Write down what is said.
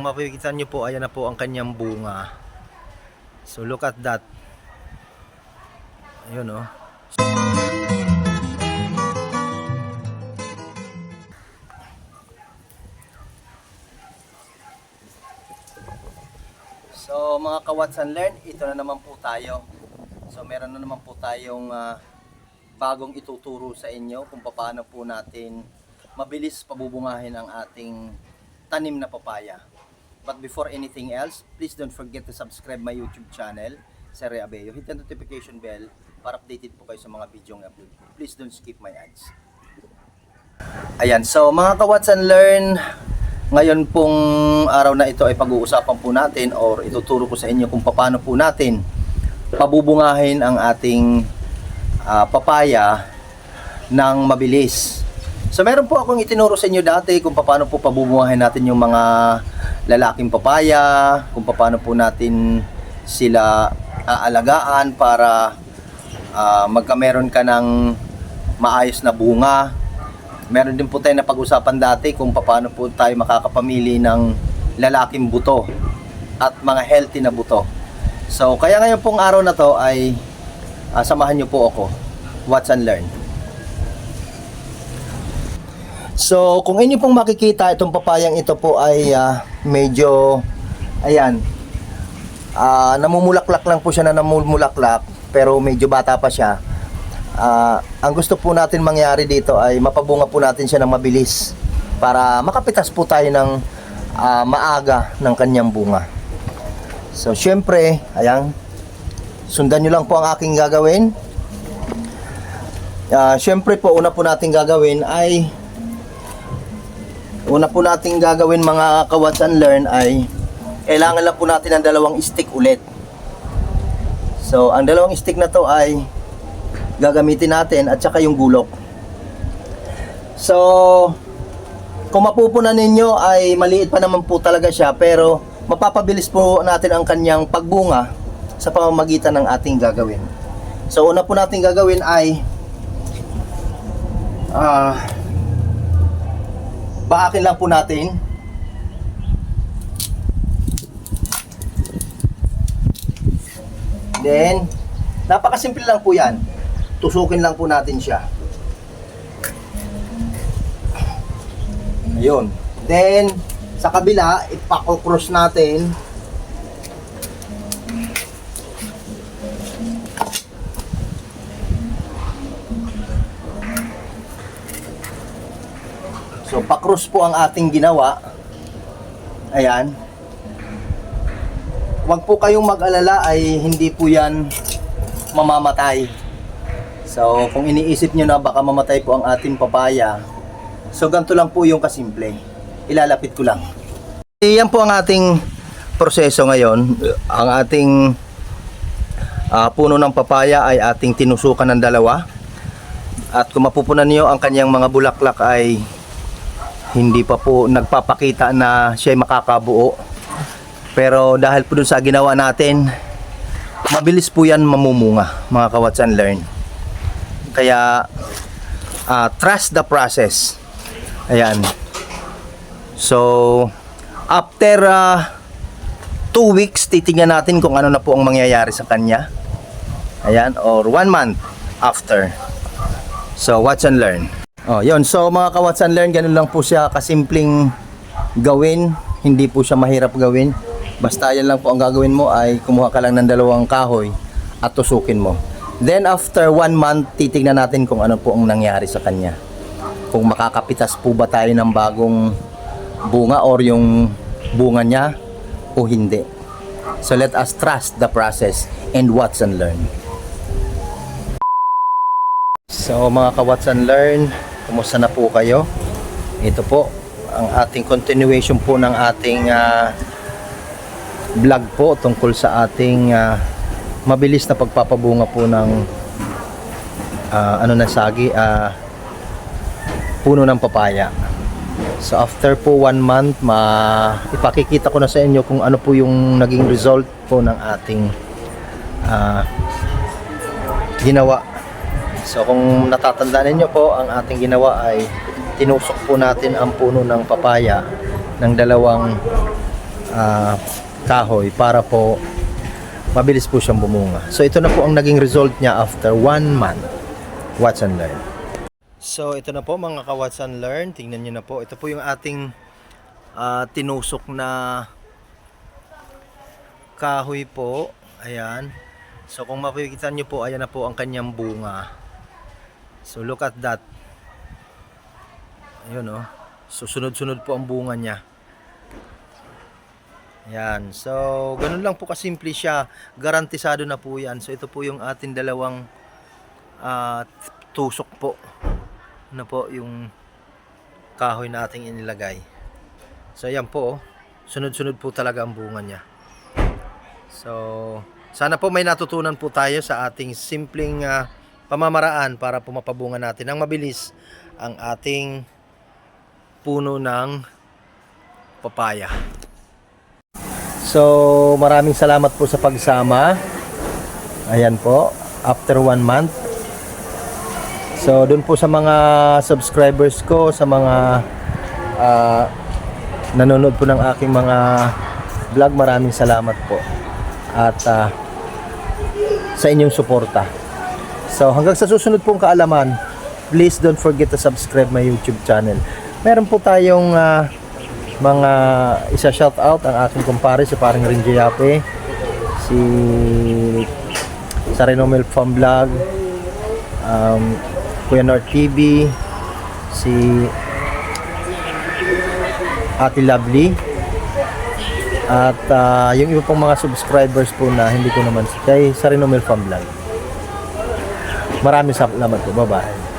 Makikita nyo po, ayan na po ang kanyang bunga. So look at that. Ayun oh. So mga ka-Watch and Learn, ito na naman po tayo. So meron na naman po tayong bagong ituturo sa inyo kung paano po natin mabilis pabubungahin ang ating tanim na papaya. But before anything else, please don't forget to subscribe my YouTube channel, Sir Abeo. Hit the notification bell para updated po kayo sa mga video ng upload. Please don't skip my ads. Ayan, so mga ka-Watch and Learn, ngayon pong araw na ito ay pag-uusapan po natin or ituturo ko sa inyo kung paano po natin pabubungahin ang ating papaya ng mabilis. So meron po akong itinuro sa inyo dati kung paano po pabubungahin natin yung mga lalaking papaya, kung paano po natin sila aalagaan para magkameron ka ng maayos na bunga. Meron din po tayo na pag-usapan dati kung paano po tayo makakapamili ng lalaking buto at mga healthy na buto. So kaya ngayon pong araw na to ay samahan nyo po ako, Watch and Learn. So kung inyo pong makikita, itong papayang ito po ay medyo, ayan, namumulaklak lang po siya na namumulaklak, pero medyo bata pa siya. Ang gusto po natin mangyari dito ay mapabunga po natin siya ng mabilis para makapitas po tayo ng maaga ng kanyang bunga. So syempre, ayan, sundan nyo lang po ang aking gagawin. Syempre po, una po natin gagawin mga ka-Watch and Learn ay kailangan lang po natin ng dalawang stick ulit. So ang dalawang stick na to ay gagamitin natin at saka yung gulok. So kung mapupunan ninyo ay maliit pa naman po talaga siya, pero mapapabilis po natin ang kanyang pagbunga sa pamamagitan ng ating gagawin. So una po natin gagawin ay baakin lang po natin. Then napakasimple lang po yan. Tusukin lang po natin siya. Ayun. Then sa kabila, ipako-cross natin. So pa-cross po ang ating ginawa. Ayan. Huwag po kayong mag-alala, ay hindi po yan mamamatay. So kung iniisip nyo na baka mamatay po ang ating papaya, so ganito lang po yung kasimple. Ilalapit ko lang. Yan po ang ating proseso ngayon. Ang ating puno ng papaya ay ating tinusukan ng dalawa. At kung mapupunan nyo, ang kanyang mga bulaklak ay hindi pa po nagpapakita na siya ay makakabuo. Pero dahil po dun sa ginawa natin, mabilis po yan mamumunga, mga ka-Watch and Learn. Kaya trust the process. Ayan. So after 2 weeks, titingnan natin kung ano na po ang mangyayari sa kanya. Ayan, or 1 month after. So watch and learn. Yun. So mga ka-Watch and Learn, ganun lang po siya kasimpleng gawin. Hindi po siya mahirap gawin. Basta yan lang po ang gagawin mo ay kumuha ka lang ng dalawang kahoy at tusukin mo. Then after 1 month, titignan natin kung ano po ang nangyari sa kanya. Kung makakapitas po ba tayo ng bagong bunga or yung bunga niya o hindi. So let us trust the process and watch and learn. So mga ka-Watch and Learn, kumusta na po kayo? Ito po ang ating continuation po ng ating vlog po tungkol sa ating mabilis na pagpapabunga po ng puno ng papaya. So after po 1 month, ipakikita ko na sa inyo kung ano po yung naging result po ng ating ginawa. So kung natatandaan niyo po, ang ating ginawa ay tinusok po natin ang puno ng papaya ng dalawang kahoy para po mabilis po siyang bumunga. So ito na po ang naging result niya after 1 month. Watch and learn. So ito na po mga ka-watch and learn. Tingnan niyo na po. Ito po yung ating tinusok na kahoy po. Ayan. So kung makikita niyo po, ayan na po ang kanyang bunga. So look at that. Ayun oh. So sunod-sunod po ang bunga niya. Ayan. So ganun lang po kasimple siya. Garantisado na po yan. So ito po yung ating dalawang tusok po. Ano po yung kahoy na ating inilagay. So ayan po. Sunod-sunod po talaga ang bunga niya. So sana po may natutunan po tayo sa ating simpleng pamamaraan para po mapabunga natin ng mabilis ang ating puno ng papaya. So maraming salamat po sa pagsama. Ayan po, after 1 month. So dun po sa mga subscribers ko, sa mga nanonood po ng aking mga vlog, maraming salamat po. At sa inyong suporta. So hanggang sa susunod pong kaalaman, please don't forget to subscribe my YouTube channel. Meron po tayong mga isa-shout out ang aking kumpare, si paring Renji Yape, si Sarinomel Farm Vlog, Kuya Nord TV, si Ate Lovely, at yung iba pong mga subscribers po na hindi ko naman kay Sarinomel Farm Vlog. Maraming salamat po. Bye-bye.